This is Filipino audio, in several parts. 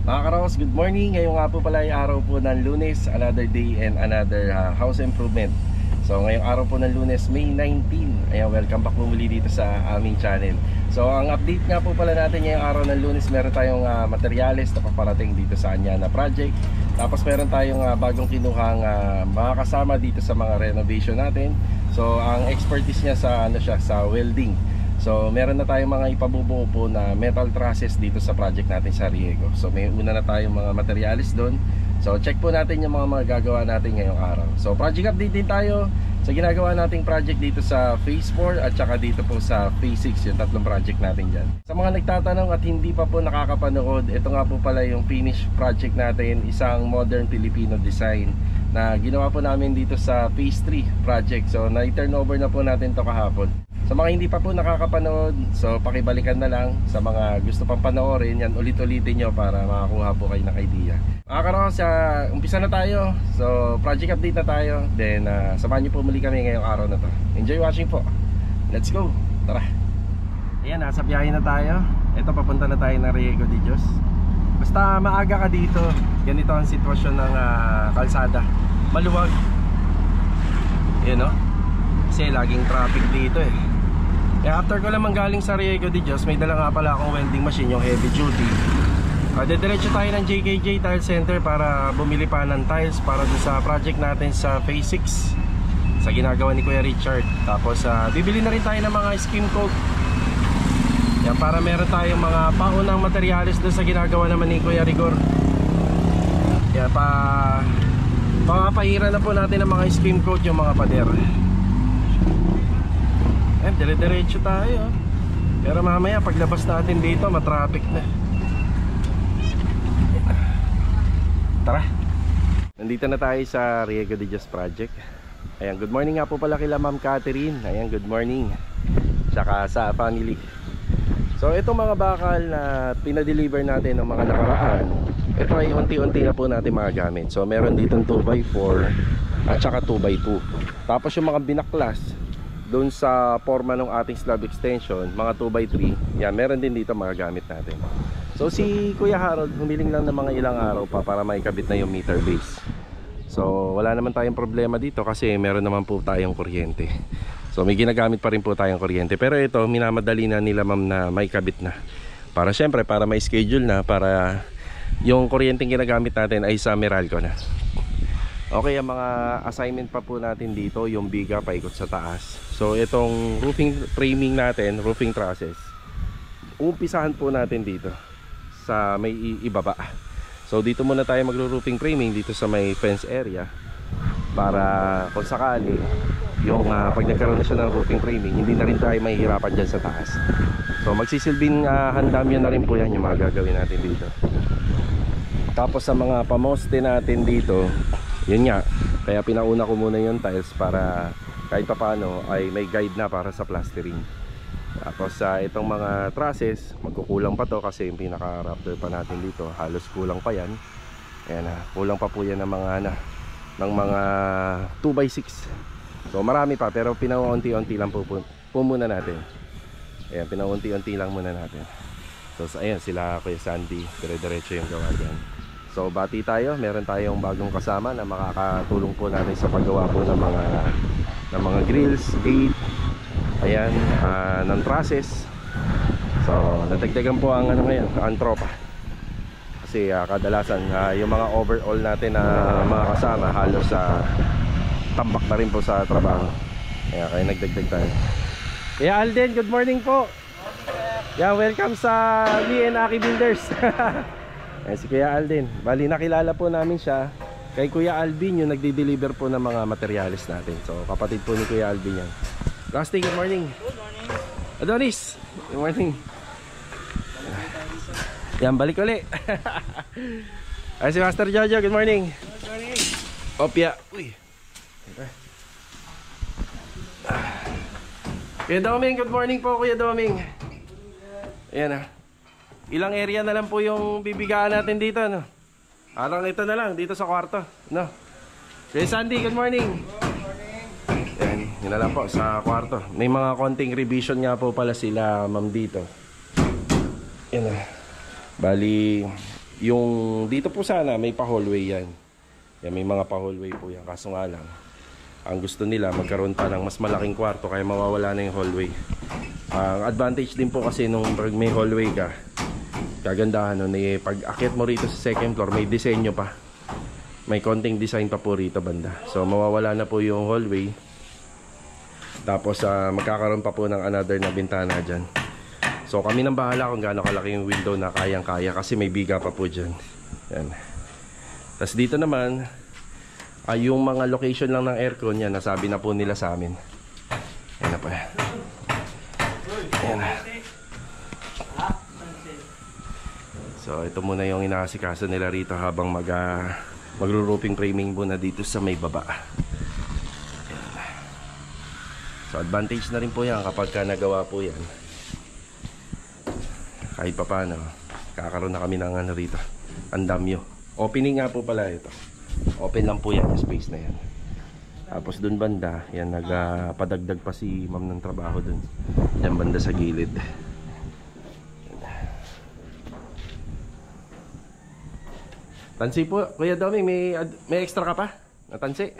Mga karos, good morning. Ngayong nga po pala ay araw po ng Lunes, another day and another house improvement. So ngayong araw po ng Lunes, May 19. Ayan, welcome back po muli dito sa aming channel. So ang update nga po pala natin ngayong araw ng Lunes, meron tayong materyales na paparating dito sa Anyana project. Tapos meron tayong bagong kinuhang mga kasama dito sa mga renovation natin. So ang expertise niya sa sa welding. So meron na tayong mga ipabubuo po na metal trusses dito sa project natin sa Riego. So may una na tayong mga materialis doon. So check po natin yung mga gagawa natin ngayong araw. So project update din tayo sa ginagawa nating project dito sa Phase 4 at saka dito po sa Phase 6, yung tatlong project natin dyan. Sa mga nagtatanong at hindi pa po nakakapanood, ito nga po pala yung finished project natin, isang modern Filipino design na ginawa po namin dito sa Phase 3 project. So na-turnover na po natin to kahapon. Sa mga hindi pa po nakakapanood, so pakibalikan na lang. Sa mga gusto pang panoorin, yan ulit-ulitin nyo para makakuha po kayo ng idea. Mga karos, umpisa na tayo. So project update na tayo. Then samahan nyo po muli kami ngayong araw na to. Enjoy watching po. Let's go, tara. Ayan, nasa biyahe na tayo. Ito, papunta na tayo ng Riego de Dios. Basta maaga ka dito, ganito ang sitwasyon ng kalsada. Maluwag. Yan o, kasi laging traffic dito eh. Kaya after ko lang manggaling sa Riego de Dios, may dala nga pala akong welding machine, yung heavy duty. Dediretso tayo ng JKJ Tile Center para bumili pa ng tiles para doon sa project natin sa Phase 6 sa ginagawa ni Kuya Richard. Tapos bibili na rin tayo ng mga skim coat. Yan, para meron tayong mga paunang materialis doon sa ginagawa naman ni Kuya Rigor. Yan, papahiran na po natin ng mga skim coat yung mga pader. Dire-diretso tayo. Pero mamaya paglabas natin dito, matraffic na. Tara. Nandito na tayo sa Riego de Dios project. Ayan, good morning nga po pala kila Ma'am Catherine. Ayan, good morning. Tsaka sa family. So itong mga bakal na pinadeliver natin ng mga nakaraan, ito ay unti-unti na po natin magagamit. So meron ditong 2x4 at saka 2x2. Tapos yung mga binaklas doon sa forma ng ating slab extension, mga 2x3, yan, meron din dito mga gamit natin. So si Kuya Harold, humiling lang ng mga ilang araw pa para maikabit na yung meter base. So wala naman tayong problema dito kasi meron naman po tayong kuryente. So may ginagamit pa rin po tayong kuryente. Pero ito, minamadali na nila ma'am na maikabit na. Para syempre, para may schedule na, para yung kuryenteng ginagamit natin ay sa Meralco na. Okay, ang mga assignment pa po natin dito, yung biga paikot sa taas. So itong roofing framing natin, roofing trusses, umpisahan po natin dito sa may ibaba. So dito muna tayo magro-roofing framing dito sa may fence area, para kung sakali yung pag nagkaroon na siya ng roofing framing, hindi na rin tayo mahihirapan dyan sa taas. So magsisilbing handamyan na rin po yan yung mga gagawin natin dito. Tapos sa mga pamoste natin dito, yun nga, kaya pinauna ko muna yung tiles para kahit papaano ay may guide na para sa plastering. Tapos itong mga trusses, magkukulang pa to kasi yung pinaka rafter pa natin dito, halos kulang pa yan. Ayan, kulang pa po yan ng mga 2x6. So marami pa, pero pinaunti-unti lang po muna natin. Ayan, pinaunti-unti lang muna natin. So ayan, sila Kuya Sandy, dire-diretso yung gawa dyan. So bati tayo, meron tayong bagong kasama na makakatulong po natin sa paggawa po ng mga grills, gate, ayan, ng trusses. So nadagdagan po ang ngayon, ang tropa. Kasi kadalasan yung mga overall natin na mga kasama halos tambak na rin po sa trabaho. Kaya nagdagdag tayo. Kaya Alden, good morning po. Yeah, welcome sa Lee and Aki Builders. Ayan si Kuya Alden. Bali nakilala po namin siya kay Kuya Alvin, yung nagdi-deliver po ng mga materialis natin. So kapatid po ni Kuya Alvin yan. Rusty, good morning. Good morning. Adonis, good morning. Yan, balik ulit. Ay si Master Jojo, good morning. Good morning. Opya. Uy. Kuya Doming, good morning po Kuya Doming. Ayan ilang area na lang po yung bibigaan natin dito, no? Parang ito na lang, dito sa kwarto, no? Kuya Sandy, good morning. Good morning. Ayan, yun na lang po sa kwarto. May mga konting revision nga po pala sila ma'am dito. Yan na. Bali, Yung dito po sana may pa-hallway yan. Yan, may mga pa-hallway po yan. Kaso nga lang, ang gusto nila magkaroon pa ng mas malaking kwarto kaya mawawala na yung hallway. Ang advantage din po kasi nung may hallway ka, kagandahan nun eh, pag akit mo rito sa second floor may disenyo pa, may konting design pa po rito banda. So mawawala na po yung hallway. Tapos magkakaroon pa po ng another na bintana dyan. So kami nang bahala kung gaano kalaki yung window na kayang kaya kasi may biga pa po dyan. Yan. Tapos dito naman yung mga location lang ng aircon yan, nasabi na po nila sa amin. Yan na po yan. Yan na. So ito muna yung inaasikaso nila rito habang magro-roofing framing muna dito sa may baba. Yan. So advantage na rin po yan kapag ka nagawa po yan. Kahit pa paano, kakaroon na kami ng ano rito, andamyo. Opening nga po pala ito. Open lang po yan yung space na yan. Tapos dun banda, yan nagpadagdag pa si ma'am ng trabaho dun. Yan banda sa gilid. Tansi po, Kuya Domi, may extra ka pa? Na tansi?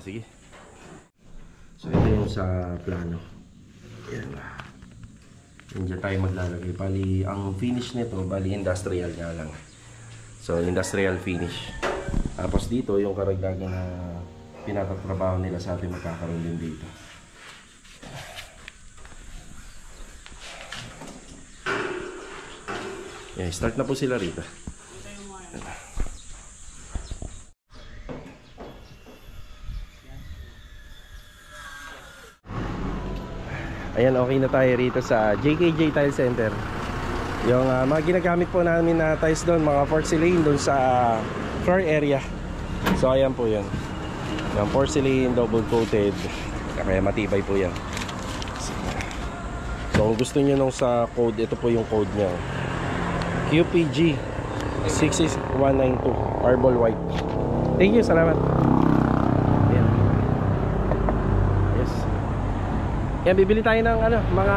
Sige. So ito yung sa plano. Yan. Diyan tayo maglalagay. Bali, ang finish nito, bali industrial nga lang. So industrial finish. Tapos dito yung karagdagan na pinatatrabaho nila sa atin magkakaroon din dito. Yeah, start na po sila rito. Ayan, okay na tayo rito sa JKJ Tile Center. Yung mga ginagamit po namin na tiles doon, mga porcelain doon sa floor area. So ayan po yan. Yung porcelain, double coated. Kaya matibay po yan. So kung gusto nyo nung sa code, ito po yung code nya. QPG 66192 Marble White. Thank you, salamat. Ayan. Yes. Yan, bibili tayo ng ano, mga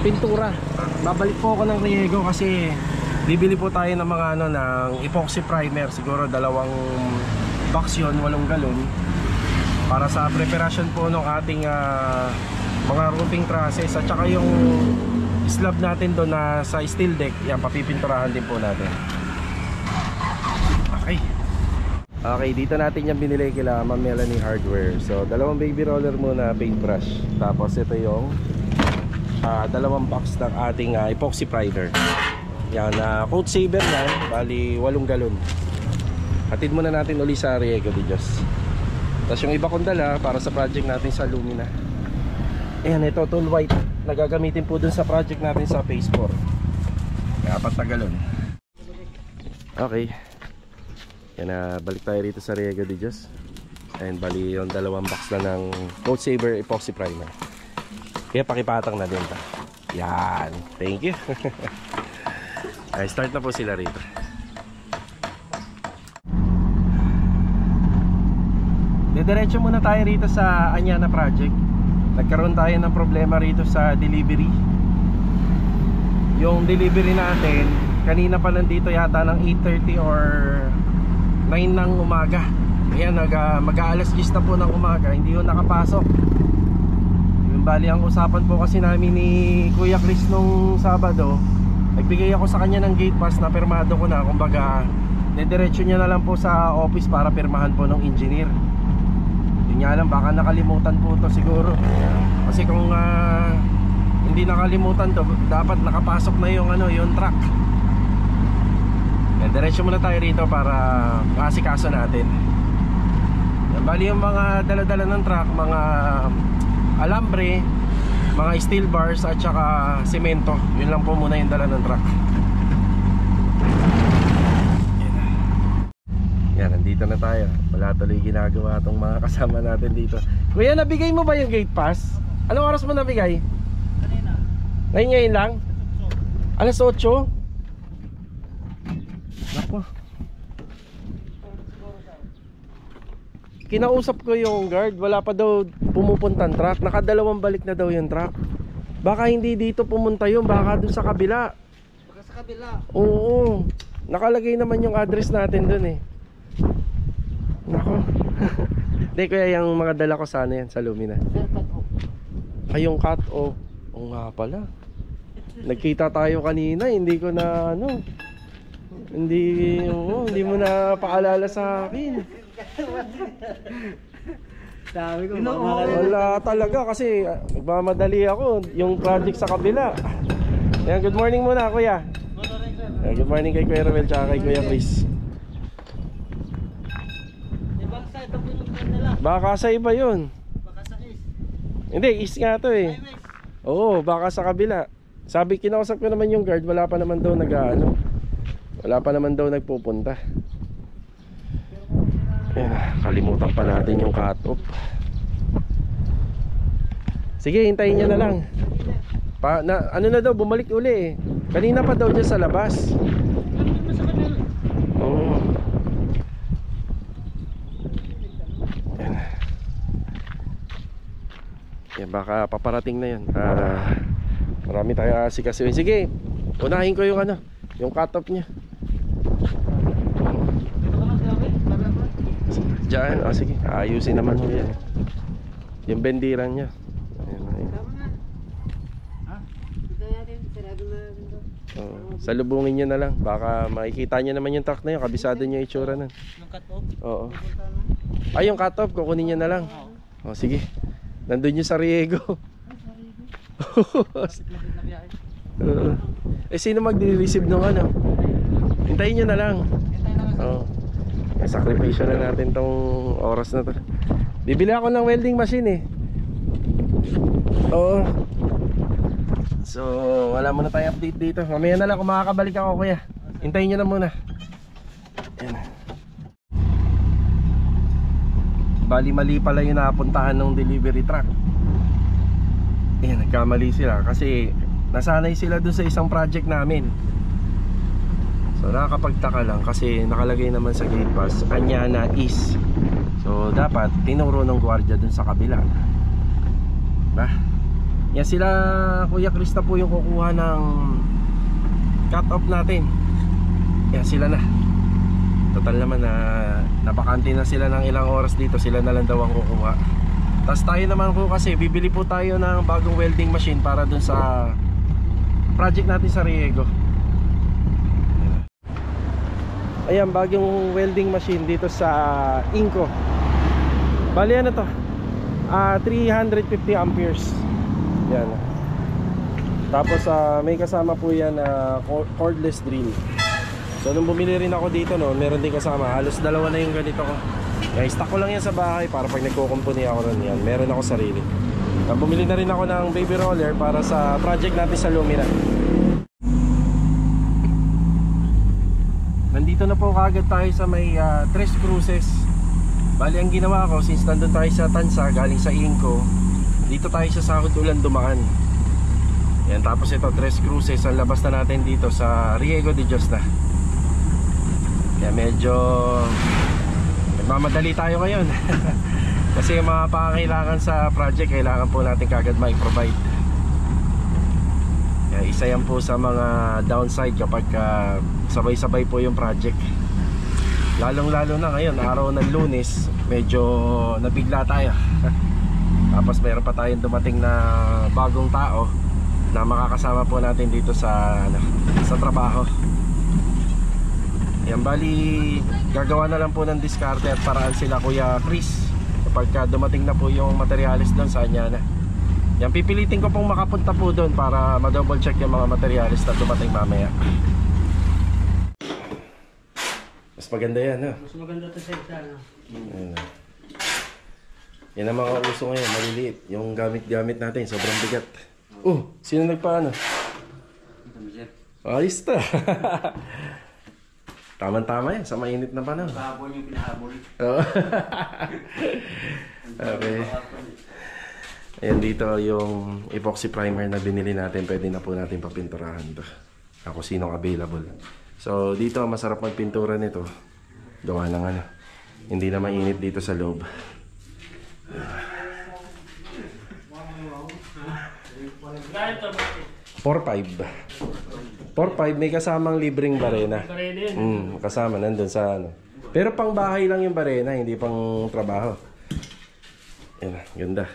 pintura. Babalik po ako ng Riego kasi bibili po tayo ng mga ano, ng epoxy primer. Siguro 2 box yun, 8 galon. Para sa preparation po ng ating mga roofing trusses. At saka yung slab natin doon na sa steel deck, yan, papipinturahan din po natin. Okay, dito natin yung binili kila Ma'am Melanie Hardware. So 2 baby roller muna, paintbrush. Tapos ito yung 2 box ng ating epoxy primer. Yan, coat saver yan, bali 8 galon. Hatid muna natin uli sa Riego de Dios. Tapos yung iba kong dala para sa project natin sa Lumina. Ayan, ito tool white na gagamitin po dun sa project natin sa phase 4. Kaya 4 na galon. Okay. Yan, balik tayo rito sa Riego de Dios. And bali yung 2 box na ng coat saver epoxy primer. Kaya pakipatang na din ta. Yan, thank you. Ay, start na po sila rito. Didiretso muna tayo rito sa Anyana project. Nagkaroon tayo ng problema rito sa delivery. Yung delivery natin, kanina pa nandito yata ng 8:30 or 9 ng umaga. Ayan, mag-aalas 10 na po ng umaga, hindi yun nakapasok. Yung bali ang usapan po kasi namin ni Kuya Chris nung Sabado, nagbigay ako sa kanya ng gate pass na pirmado ko na. Kumbaga, didiretso niya na lang po sa office para pirmahan po ng engineer. Yun nga lang, baka nakalimutan po to siguro. Kasi kung hindi nakalimutan to, dapat nakapasok na yung yung truck. Diretso muna tayo rito para makasikaso natin. Bali yung mga dala-dala ng truck, mga alambre, mga steel bars at saka semento. Yun lang po muna yung dala ng truck. Yan, nandito na tayo. Wala tuloy ginagawa itong mga kasama natin dito. Kuya, nabigay mo ba yung gate pass? Anong oras mo nabigay? Kanina. Ngayon lang? Alas 8? Ako. Kinausap ko yung guard, wala pa daw pumupuntang truck. Nakadalawang balik na daw yung truck. Baka hindi dito pumunta yun, baka dun sa kabila. Baka sa kabila. Oo. Nakalagay naman yung address natin dun eh. Nako. Hindi, kaya yung mga dala ko sana yan sa Lumina. Ay, yung cut off. Oo nga pala. Nagkita tayo kanina, hindi ko na ano. Hindi mo na paalala sa akin. Sabi ko, Wala talaga kasi nagmamadali ako. Yung project sa kabila. Ayan, good morning muna kuya. Good morning kay Kuya Romel tsaka kay Kuya Chris. ibang side ang pinuntan nila. Baka sa iba yun. Baka sa east. Hindi, east nga to eh. Highways. Oo, baka sa kabila. Sabi, kinausap ko naman yung guard, wala pa naman daw wala pa naman daw nagpupunta. Ayan, kalimutan pa natin yung cut-off. Sige, hintayin nyo na lang. Ano na daw, bumalik uli eh. Kanina pa daw dyan sa labas. Oo. Ayan. Yan, baka paparating na yun. Marami tayo asikasuhin. Sige, unahin ko yung yung cut-off nya. Diyan, sige, ayusin naman mo yan. Yung bendiran nya. Salubungin nyo na lang. Baka makikita nyo naman yung truck na yun. Kabisado nyo yung itsura nun. Yung cut-off? Oo. Ay, yung cut-off, kukunin nyo na lang. O, sige. Nandun nyo sa Riego. Sino magdi-receive nung hintayin nyo na lang. Oo. Sakripisyo na natin tong oras na to. Bibili ako ng welding machine eh. Oo. So, wala muna tayo update dito. Mamaya na lang kung makakabalik ako kuya. Hintayin nyo na muna. Ayan. Bali mali pala yung napuntahan ng delivery truck. Ayan, nagkamali sila kasi nasanay sila dun sa isang project namin. So nakakapagtaka lang kasi nakalagay naman sa gate pass Anyana East. So dapat tinuro ng gwardiya dun sa kabila. Bah, yan sila Kuya Krista po yung kukuha ng cut off natin. Yan sila na. Total naman na napakante na sila ng ilang oras dito. Sila na lang daw ang kukuha. Tapos tayo naman po kasi bibili po tayo ng bagong welding machine para dun sa project natin sa Riego. Ayan, bagong welding machine dito sa Inco. Bali ano to? 350 amperes. Yan. Tapos may kasama po yan na cordless drill. So nung bumili rin ako dito meron din kasama. Halos dalawa na yung ganito ko. Kaya stock ko lang yan sa bahay para pag nagkukumpuni ako ron yan, meron ako sarili. Bumili na rin ako ng baby roller para sa project natin sa Lumina. Nandito na po kaagad tayo sa may Tres Cruces. Bali ang ginawa ko, since nandun tayo sa Tansa, galing sa Inco, dito tayo sa Sahod Ulan dumaan. Yan, tapos ito Tres Cruces, ang labas na natin dito sa Riego de Dios na. Kaya medyo nagmamadali tayo ngayon. Kasi yung mga pangangailangan sa project, kailangan po natin kagad ma-provide. Kaya isa yan po sa mga downside kapag sabay-sabay po yung project. Lalong-lalo na ngayon, araw ng Lunes, medyo nabigla tayo. Tapos meron pa tayong dumating na bagong tao na makakasama po natin dito sa trabaho. Yan, bali gagawa na lang po ng diskarte at paraan sila Kuya Chris kapag dumating na po yung materialis doon sa Anyana. Yan, pipilitin ko pong makapunta po doon para ma-double check yung mga materialis na dumating mamaya. Mas maganda yan, no? Mas maganda to sa isa, no? Yan ang mga uso ngayon, maliliit. Yung gamit-gamit natin, sobrang bigat. Sino nagpaano? Ayos ta. Tama-tama yan, sa mainit na panahon. Bahabol yung pinahabol. Okay. Ayan, dito yung epoxy primer na binili natin. Pwede na po natin papinturahan to. Ako sinong available. So dito masarap magpintura nito. Gawa ng hindi na mainit dito sa loob. 4.5. 4-5 may kasamang libreng barena. Kasama nandun sa ano. Pero pang bahay lang yung barena, hindi pang trabaho. Yan na, ganda.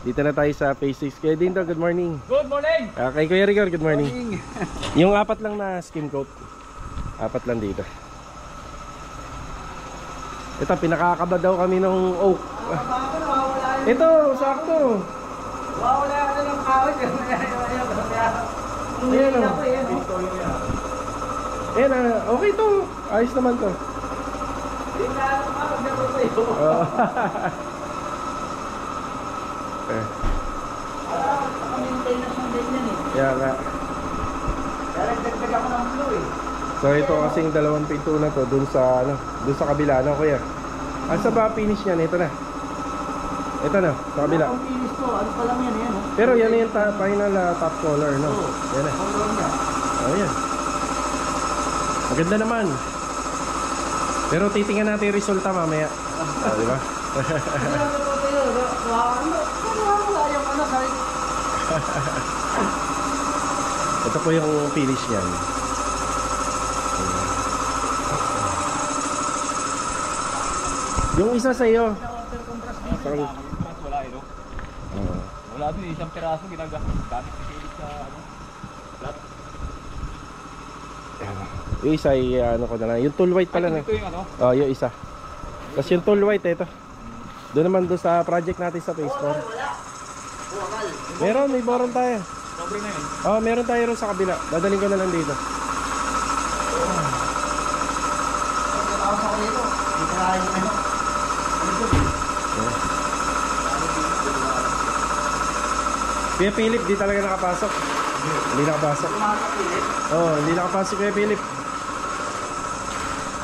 Dito na tayo sa phase 6. Kaya Dinto, good morning. Good morning! Kay Kuya Rigor, good morning. Yung 4 lang na skim coat. 4 lang dito. Ito, pinakakaba daw kami ng oak. Ito, sakto. Wala ka ng kawit. Ayan o. Ayan na, okay to. Ayos naman to. Oo. Kaya nga. Dagdag ako ng blue eh. So ito kasing dalawang pinto na to dun sa ano, dun sa kabila no kuya. Asa ba finish niyan? Ito na. Ito na, sa kabila. Ang finish ko, ano pa lang yan eh, no? Pero yan na yung final top color no. Yan na. Oh yan. Maganda naman. Pero titingnan natin yung resulta mamaya. Di ba? Ito po yung finish niyan. Yung isa sa iyo. Wala eh, no? Wala doon, isang piraso ginagamit sa ano. Yung isa ay ano ko na lang. Yung tool white pala na. Ito yung ano? Oh, yung isa. Tapos yung tool white ito. Doon naman doon sa project natin sa phase 4. Meron, may boron tayo. Sobre na yun. Oh, meron tayo rin sa kabila. Dadaling ko na lang dito. Kuya Philip, di talaga nakapasok. Hindi nakapasok. Oh, hindi nakapasok Kuya Philip.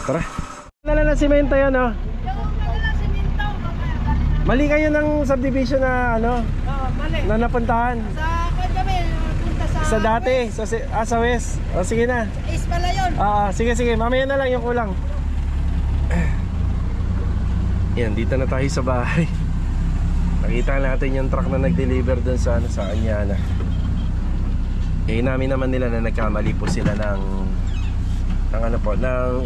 Tara. Nalala na simento yan, oh. Mali kayo ng subdivision na ano, Mali. na napuntahan. Sa kami, punta Sa sa dati, sa West. O sige na. East pala yun. Sige, mamaya na lang yung kulang. Yan, dito na tayo sa bahay. Nakita natin yung truck na nag-deliver dun sa Anyana. Namin naman nila na nagkamali po sila ng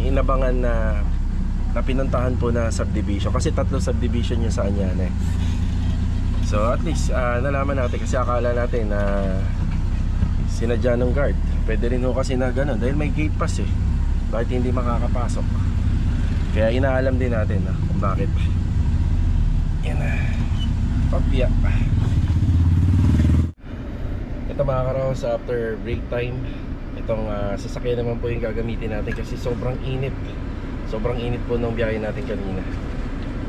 inabangan na pinuntahan po na subdivision. Kasi 3 subdivision yung sa Anyana eh. So at least nalaman natin kasi akala natin na sinadya ng guard. Pwede rin ho kasi na gano'n dahil may gate pass eh. Bakit hindi makakapasok? Kaya inaalam din natin kung bakit. Yan na. Papya. Ito mga karos, after break time, itong sasakyan naman po yung gagamitin natin kasi sobrang init. Sobrang init po ng biyahe natin kanina.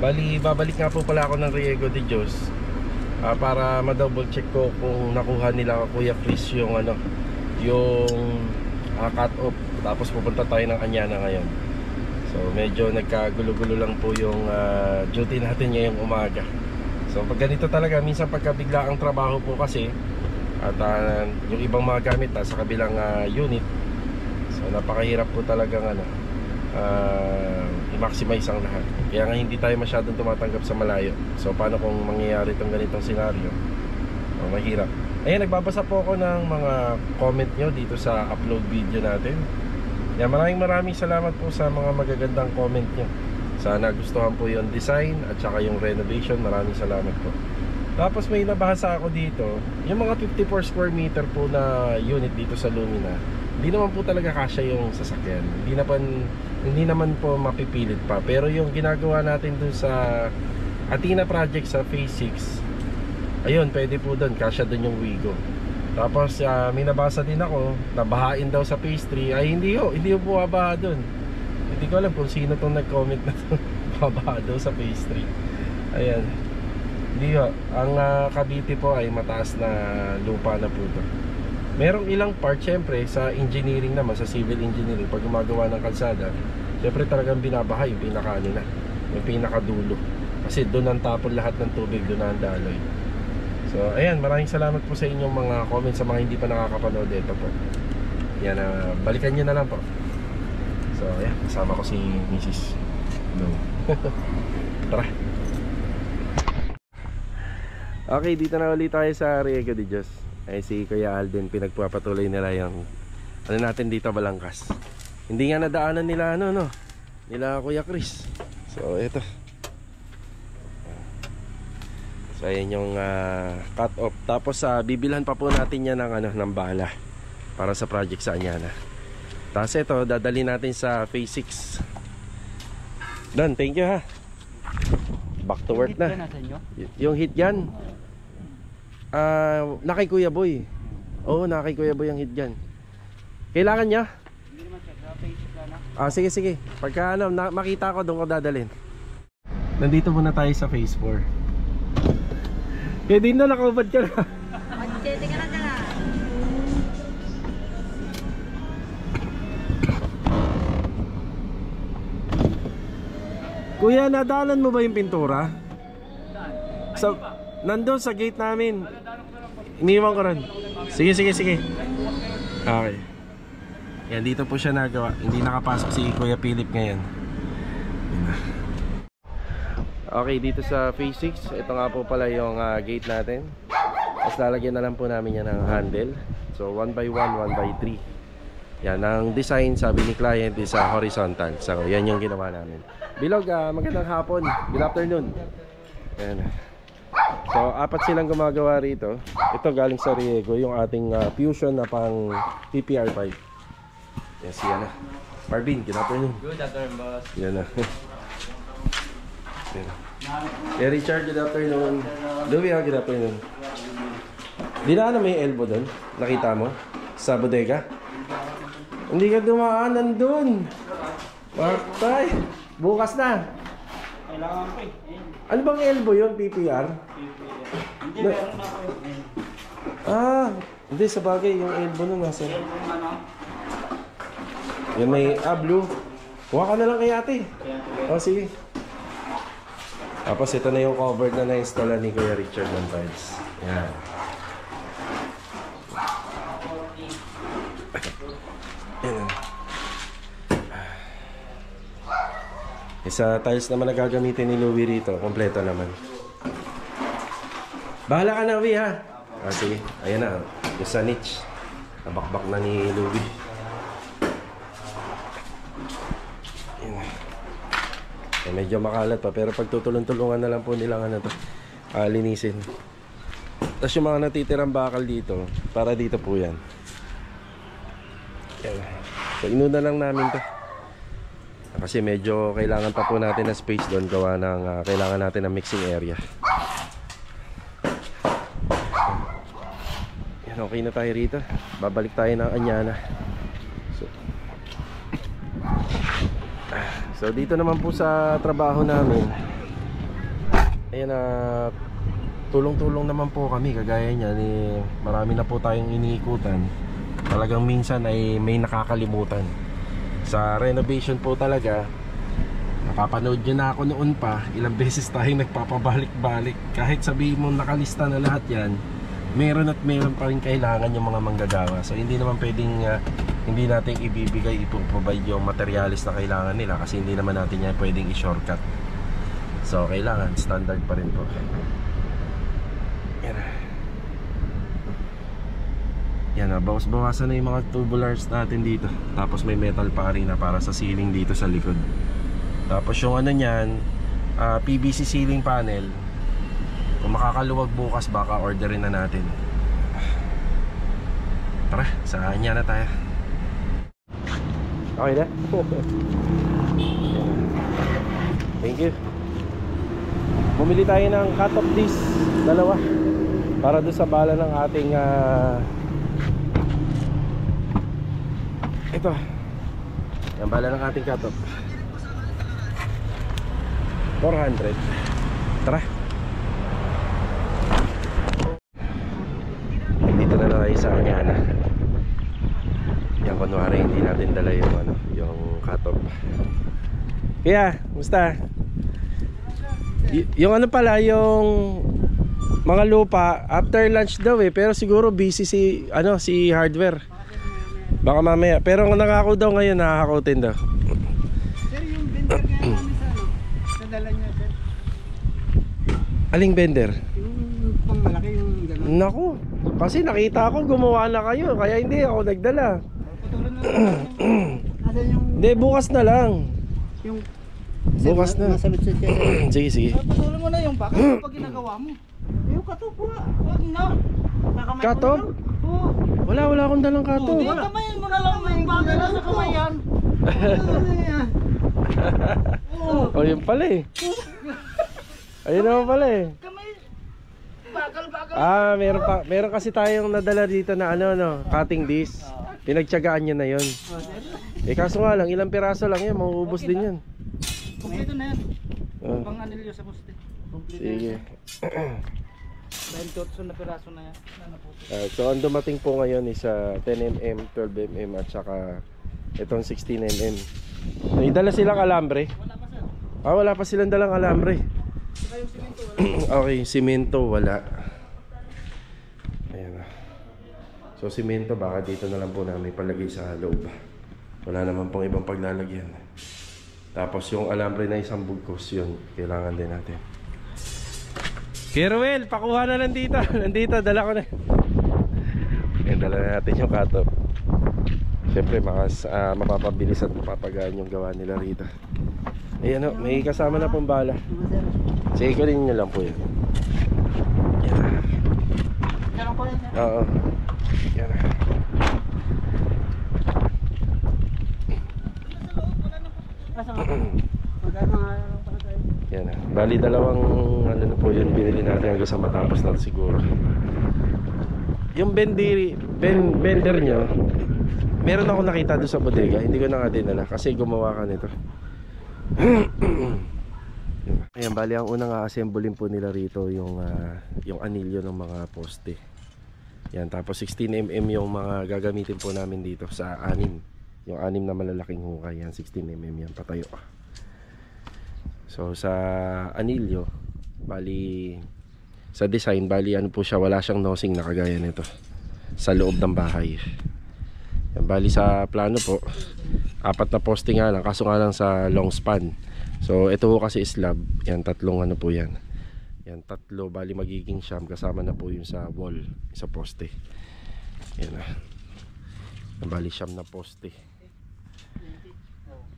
Bali, babalik nga po pala ako ng Riego de Dios para ma-double check ko kung nakuha nila Kuya Chris yung cut off. Tapos pupunta tayo ng Anyana ngayon. So medyo nagkagulo-gulo lang po yung duty natin ngayong umaga. So pag ganito talaga, minsan pagka bigla ang trabaho po kasi at yung ibang mga gamit sa kabilang unit, so napakahirap po talagang i-maximize ang lahat. Kaya nga hindi tayo masyadong tumatanggap sa malayo. So paano kung mangyayari itong ganitong senaryo? Mahirap. Ayan, nagbabasa po ako ng mga comment nyo dito sa upload video natin. Yan, maraming salamat po sa mga magagandang comment nyo. Sana gustuhan po yung design at saka yung renovation. Maraming salamat po. Tapos may nabasa ako dito, yung mga 54 square meter po na unit dito sa Lumina, hindi naman po talaga kasya yung sasakyan. Hindi naman po mapipilit pa. Pero yung ginagawa natin dun sa Athena project sa phase 6, ayun, pwede po dun, kasya dun yung Wigo. Tapos may nabasa din ako, nabahain daw sa phase 3. Ay hindi ho po babaha dun. Hindi ko alam kung sino tong nag-comment na to. Babaha daw sa phase 3. Ayan. Hindi ho. Ang Cavite po ay mataas na lupa na po ito. Merong ilang part syempre sa engineering naman, sa civil engineering, pag gumagawa ng kalsada, syempre talagang binabaha yung yung pinakadulo. Kasi doon ang tapon lahat ng tubig, doon ang daloy. So ayan, maraming salamat po sa inyong mga comments. Sa mga hindi pa nakakapanood, ito po. Yan, balikan nyo na lang po. So ayan, kasama ko si Mrs. No. Tara. Okay, dito na ulit tayo sa Riego de Dios. Ay si Kuya Alden, pinagpapatuloy nila yung ano natin dito, Balangkas. Hindi nga nadaanan nila ano no, nila Kuya Chris. So ito. So ayan yung cut off. Tapos bibilhan pa po natin yan ng, ano, ng bala para sa project sa Anyana. Tapos ito, dadali natin sa phase 6. Done, thank you ha. Back to work na. Yung hit yan, na kay Kuya Boy. Oo, na kay Kuya Boy yung hit yan. Kailangan niya? Hindi naman sir, phase 6 na. Sige sige. Pagka ano, makita ko, doon ko dadalhin. Nandito muna tayo sa phase 4. Kaya din na, nakaubad ka na. Mag-chete ka na dyan ah. Kuya, nadaanan mo ba yung pintura? Sa, nandun sa gate namin. Iniwan ko rin. Sige, sige, sige. Okay. Yan, dito po siya nagawa. Hindi nakapasok si Kuya Philip ngayon. Okay, dito sa phase 6, ito nga po pala yung gate natin. Tapos lalagyan na lang po namin yan ng handle. So 1 by 1, 1 by 3. Yan, ang design sabi ni client is horizontal. So yan yung ginawa namin. Bilog, magandang hapon. Good afternoon. Yan. So 4 silang gumagawa rito. Ito galing sa Riego, yung ating fusion na pang PPR5. Yan siya na. Marvin, good afternoon. Good afternoon, boss. Yan na. Hey Richard, good afternoon. Louie, good afternoon. Di na may elbow doon? Nakita mo? Sa bodega? Hindi ka dumaan, nandun. Maktay. Bukas na. Kailangan ko eh. Ano bang elbow yun? PPR? Hindi, meron na ako eh. Hindi, sa bagay yung elbow nun nasa. Ano? Yan may, blue. Kuha ka na lang kay ate. Sige. Tapos ito na yung cover na na-install ni Kuya Richard ng tiles. Yan. Yan. Isa tiles naman na gagamitin ni Louie rito. Kompleto naman. Bahala ka na, Louie, ha? Sige. Ayan na. Yung sa niche. Nabakbak na ni Louie. Medyo makalat pa, pero pagtutulong-tulungan na lang po nilang ano to, linisin. Tapos yung mga natitirang bakal dito, para dito po yan. So inuna lang namin to. Kasi medyo kailangan pa po natin ng space doon, gawa ng kailangan natin ng mixing area. Yan, okay na tayo rito. Babalik tayo ng Anyana. So dito naman po sa trabaho namin, ayan, tulong-tulong naman po kami. Kagaya niya, marami na po tayong iniikutan. Talagang minsan ay may nakakalimutan. Sa renovation po talaga, napapanood nyo na ako noon pa, ilang beses tayong nagpapabalik-balik. Kahit sabihin mo nakalista na lahat yan, meron at meron pa rin kailangan yung mga manggagawa. So hindi naman pwedeng hindi natin ibibigay, ipoprovide yung materialis na kailangan nila, kasi hindi naman natin yan pwedeng i-shortcut. So kailangan standard pa rin po. Yan. Yan, bawas-bawasan na yung mga tubulars natin dito. Tapos may metal pa rin na para sa ceiling dito sa likod. Tapos yung ano nyan, PVC ceiling panel. Kung makakaluwag bukas, baka orderin na natin. Tara, saan niya na tayo. Okay na? Thank you. Bumili tayo ng cut-off disc, dalawa, para doon sa bala ng ating ito, yung bala ng ating cut-off. 400. Tara. Dito na tayo sa Anyana. Yan, kunwari hindi natin dala yung ano, yung cut-off. Kaya, musta? Yung ano pala, yung mga lupa after lunch daw pero siguro busy si ano, si hardware. Baka mamaya, pero nangako daw ngayon, nakakakutin daw. Sir, yung vendor kaya namin sa ano, sa dala niya, sir. Aling vendor? Yung pang malaki yung gano'n. Naku, kasi nakita ko gumawa na kayo, kaya hindi ako nagdala. Putulog Asan yung... Hindi, bukas na lang. Yung... Bukas na. Masalit sa tiyan. Sige, sige. Patuloy mo na yung bakit pag ginagawa mo. Yung katop wala. Huwag na. Kakamay Katop? mo na lang. Oo. Wala akong dalang kato. Hindi, kamayin mo na lang yung bagay na sa kamayan. Oo. Oh, yun pala eh. Ayun naman pala eh. Kamay. Bakal. Meron kasi tayong nadala dito na cutting disc. Pinagtiyagaan niya na yun. Eh kaso nga lang, ilang piraso lang yan, mauubos din yan. Kompleto na yan. Oh, Pang anilyo sa poste. Kompleto sige. yan. Dahil tutsun na piraso na yan. So ang dumating po ngayon is 10mm, 12mm at saka itong 16mm. May dala silang alambre. Wala pa sir. Wala pa silang dalang alambre. Saka yung simento wala. Okay, simento wala. Ayan na. So simento baka dito na lang po namin palagay sa loob. Wala naman pong ibang paglalagyan. Tapos yung alambre na isang bugkos, yun kailangan din natin. Kirwel, pakuha na nandito. Nandito, dala ko na. Ayan, dala na natin yung kato. Siyempre mapapabilis at mapapagaan yung gawa nila rito. Ayan o, may kasama na pong bala. Sige, kunin nyo lang po yun. Yan na. Meron ko yan sir. Oo. Yan na. Asa nga. Magkano nga lang pala tayo. Yan na. Bali dalawang ano na po yun binili natin hanggang sa matapos natin siguro. Yung bender nyo, meron ako nakita doon sa bodega. Hindi ko na nga dinala kasi gumawa ka nito. Ayan, bali ang unang assemblein po nila rito yung anilyo ng mga poste. Yan, tapos 16mm yung mga gagamitin po namin dito sa anim. Yung anim na malalaking hukay, yan 16mm yan patayo. So sa anilyo, bali sa design, bali ano po siya, wala siyang nosing na kagaya nito sa loob ng bahay. Yan, bali sa plano po, 4 na poste nga lang, kaso nga lang sa long span. So ito po kasi slab, yan tatlong ano po yan. Yan tatlo, bali magiging siyam, kasama na po yung sa wall, sa poste. Yan na. Bali siyam na poste.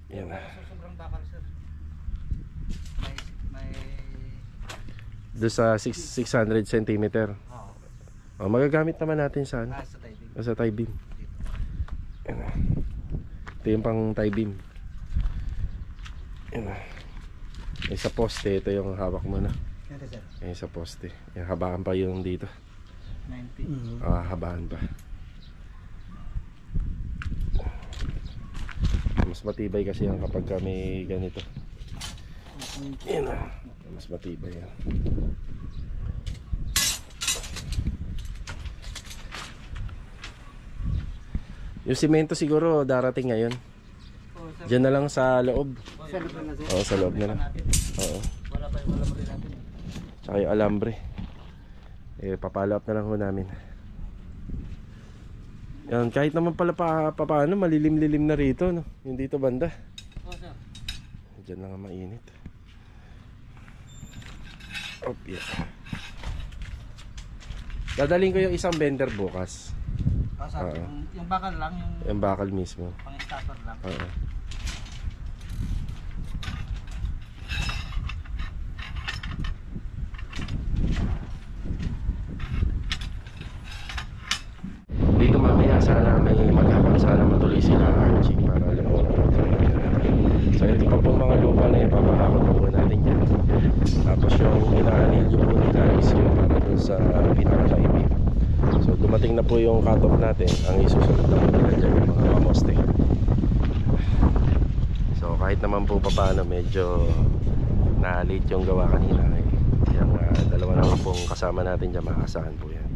Yan na. Sobrang bakal sir. May Doon sa 600 cm. Magagamit naman natin sa ano? sa tayo. Sa tie beam. Yan na. Ito yung pang tie beam. Yan na. Sa poste, ito yung hawak mo na. Kaya sir. Yan sa poste. Yan, habaan pa yung dito. 90. Habaan pa. Mas matibay kasi yan kapag may ganito. Yan na. Mas matibay yan. Yung simento siguro darating ngayon. Diyan na lang sa loob. Sa loob na sir. Oo, sa loob na lang. Oo. Wala pa rin natin. Tsaka yung alambre. Papala up na lang ho namin. Yan, kahit naman pala paano, malilim-lilim na rito, no? Yung dito banda. Oo sir. Diyan na nga mainit. Oh, yeah. Dadaling ko yung isang bender bukas. Sabi, yung bakal lang, Yung bakal mismo. pang-starter lang. Oo. Dito mamaya sana may maghapon, sana matuloy sila Archie para alam mo. So ito pa pong mga lupa na ipapahakot pa po natin dyan. Tapos yung inaanilyo po nila is yung para dun sa pinaka-timing. So dumating na po yung cut-off natin. Ang isusunod na po nila dyan yung mga pamoste. So kahit naman po paano medyo na-late yung gawa kanina yung dalawa naman pong kasama natin dyan, makakasahan po yan.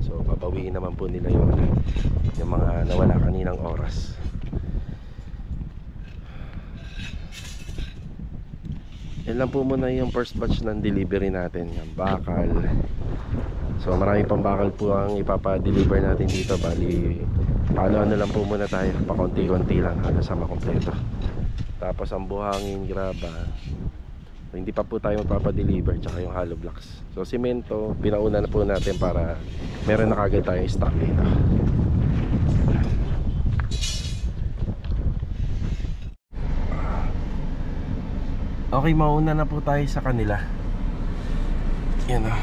So babawiin naman po nila yung mga nawala kaninang oras. Yan lang po muna yung first batch ng delivery natin, yung bakal. So marami pang bakal po ang ipapa-deliver natin dito. Bali ano lang po muna tayo, pakonti-konti lang hanggang sa makompleto. Tapos ang buhangin, graba, so, hindi pa po tayo magpapa-deliver, tsaka yung hollow blocks. So simento, pinauna na po natin para meron na kagad tayong stock dito. Okay, mauna na po tayo sa kanila. Yan o.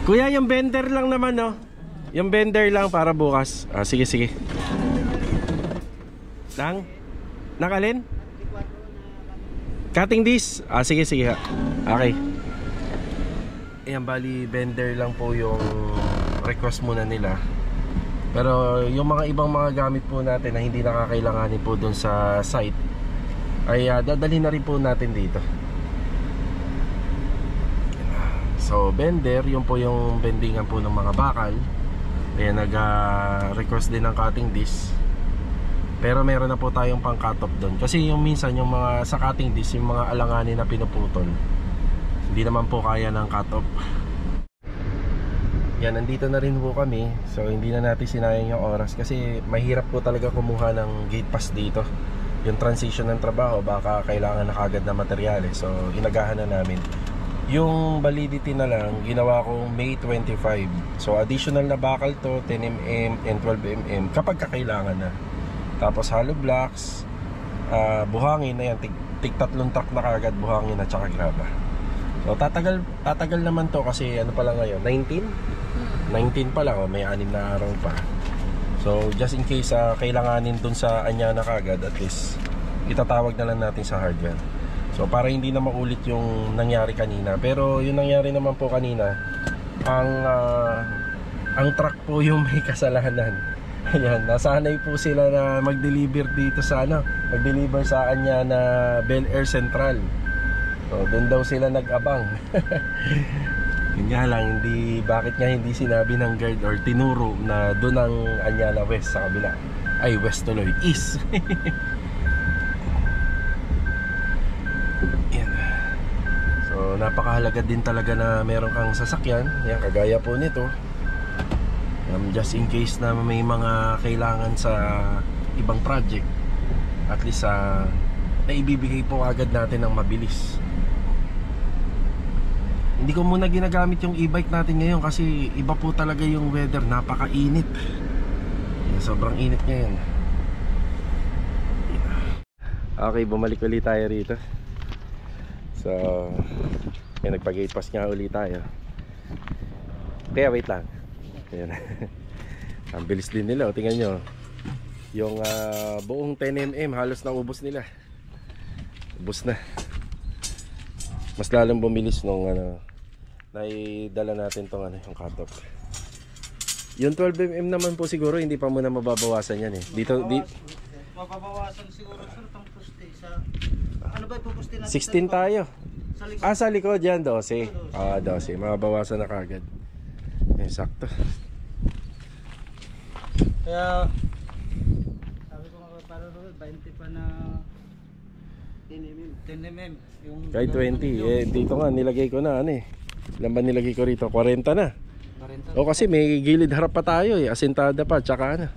Kuya, yung vendor lang naman oh. Yung vendor lang para bukas. Sige, sige. Nakalin? Cutting this? Sige, sige. Okay. Ayan, bali vendor lang po yung request muna nila. Pero yung mga ibang mga gamit po natin na hindi nakakailanganin po dun sa site ay dadalhin na rin po natin dito. So vendor, yun po yung bendingan po ng mga bakal. Ayan, nag-request din ng cutting disc. Pero meron na po tayong pang cut off doon. Kasi yung minsan yung mga sa cutting disc, yung mga alanganin na pinuputol, hindi naman po kaya ng cut off. Yan, nandito na rin po kami. So hindi na natin sinayang yung oras kasi mahirap po talaga kumuha ng gate pass dito. Yung transition ng trabaho, baka kailangan na kagad na materyales. So inagahan na namin. Yung validity na lang, ginawa ko May 25. So additional na bakal to, 10mm and 12mm kapag kakailangan na. Tapos hollow blocks, buhangin na yan, tig 3 truck na kagad buhangin at saka graba. So tatagal naman to kasi ano pa lang ngayon, 19 pa lang, may 6 na araw pa. So just in case kailanganin dun sa anya na kagad, at least itatawag na lang natin sa hardware. So para hindi na maulit yung nangyari kanina. Pero yung nangyari naman po kanina, ang truck po yung may kasalanan. Ayan, nasanay po sila na mag-deliver dito sa mag-deliver sa kanya na Bel Air Central. So doon daw sila nag-abang. Yun nga lang, bakit nga hindi sinabi ng guard or tinuro na doon ang Anyala West sa kabila. Ay, West tuloy, East. Yan. So napakahalaga din talaga na meron kang sasakyan. Yan, kagaya po nito. Just in case na may mga kailangan sa ibang project, at least naibibigay po agad natin ng mabilis. Hindi ko muna ginagamit yung e-bike natin ngayon kasi iba po talaga yung weather, napakainit. Sobrang init ngayon. Okay, bumalik ulit tayo rito. So nagpa-gate pass nga ulit tayo. Kaya wait lang. Ayan. Ang bilis din nila, tingnan nyo. Yung buong 10mm halos naubos nila. Ubos na. Mas lalong bumilis nung naidala natin tong yung cutoff. Yung 12mm naman po siguro hindi pa muna mababawasan yan eh. Dito mababawasan siguro sir itong poste sa ano ba itong poste natin? 16 tayo. Sa likod. Sa likod yan 12. 12. Mababawasan na kagad. Sakto. Kaya sabi ko nga para 20 pa na 10mm yung kahit 20 dito nga nilagay ko na ilan ba nilagay ko rito? 40 na. 40. O kasi may gilid harap pa tayo asentada pa tsaka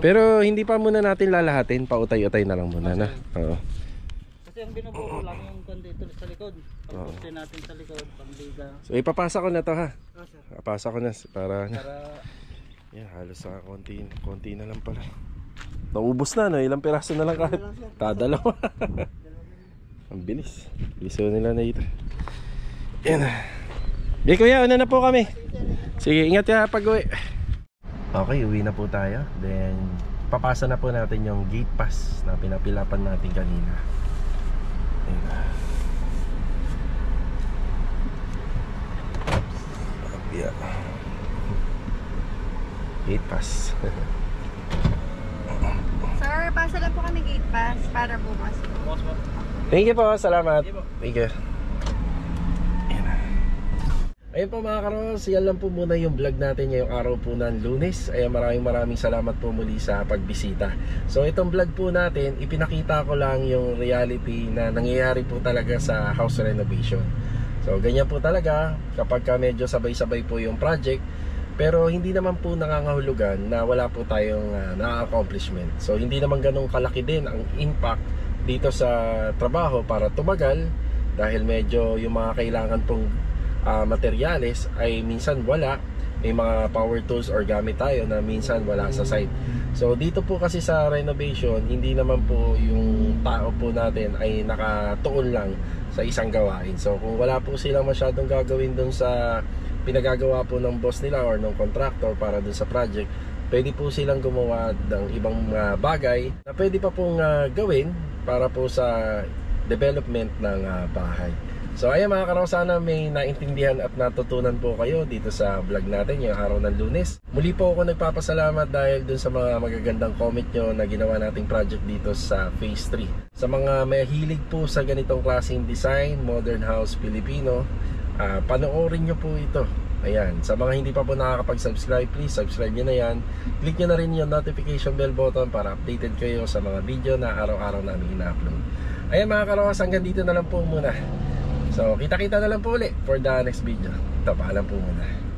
pero hindi pa muna natin lalahatin, pautay-utay na lang muna na. Oo. Kasi ang binubuo lang yung dito sa likod. Pag-poste natin sa likod, pang-liga. So ipapasa ko na to ha. Sir. Papasa ko na para yan, halos konti na lang pala. Naubos na ilang piraso na lang kahit tadalawa. Ang bilis. Biliso nila na ito. Yan. Di kuya, una na po kami. Sige, ingat ka pag uwi. Okay, uwi na po tayo. Then papasa na po natin yung gate pass na pinapilapan natin kanina. Ayan. Yeah. Gate pass. Sir, pasa lang po kami gate pass para bukas po. Thank you po, salamat. Thank you. Ayun po mga karos, yan lang po muna yung vlog natin ngayong araw po ng Lunes. Ayan, maraming salamat po muli sa pagbisita. So itong vlog po natin, ipinakita ko lang yung reality na nangyayari po talaga sa house renovation. So ganyan po talaga kapag medyo sabay-sabay po yung project. Pero hindi naman po nangangahulugan na wala po tayong na-accomplishment. So hindi naman ganun kalaki din ang impact dito sa trabaho para tumagal. Dahil medyo yung mga kailangan pong materyales ay minsan wala. May mga power tools or gamit tayo na minsan wala sa site. So dito po kasi sa renovation, hindi naman po yung tao po natin ay nakatuon lang sa isang gawain. So kung wala po silang masyadong gagawin dun sa pinagagawa po ng boss nila or ng contractor para dun sa project, pwede po silang gumawa ng ibang bagay na pwede pa pong gawin para po sa development ng bahay. So ayan mga karaw, sana may naintindihan at natutunan po kayo dito sa vlog natin yung araw ng Lunes. Muli po ako nagpapasalamat dahil dun sa mga magagandang comment nyo na ginawa nating project dito sa Phase 3. Sa mga may hilig po sa ganitong klaseng design, modern house Filipino, panoorin nyo po ito. Ayan, sa mga hindi pa po nakakapag-subscribe, please subscribe nyo na yan. Click nyo na rin yung notification bell button para updated kayo sa mga video na araw-araw namin ina-upload. Ayan mga karawas, hanggang dito na lang po muna. So, kita-kita na lang po ulit for the next video. Ito, paalam po muna.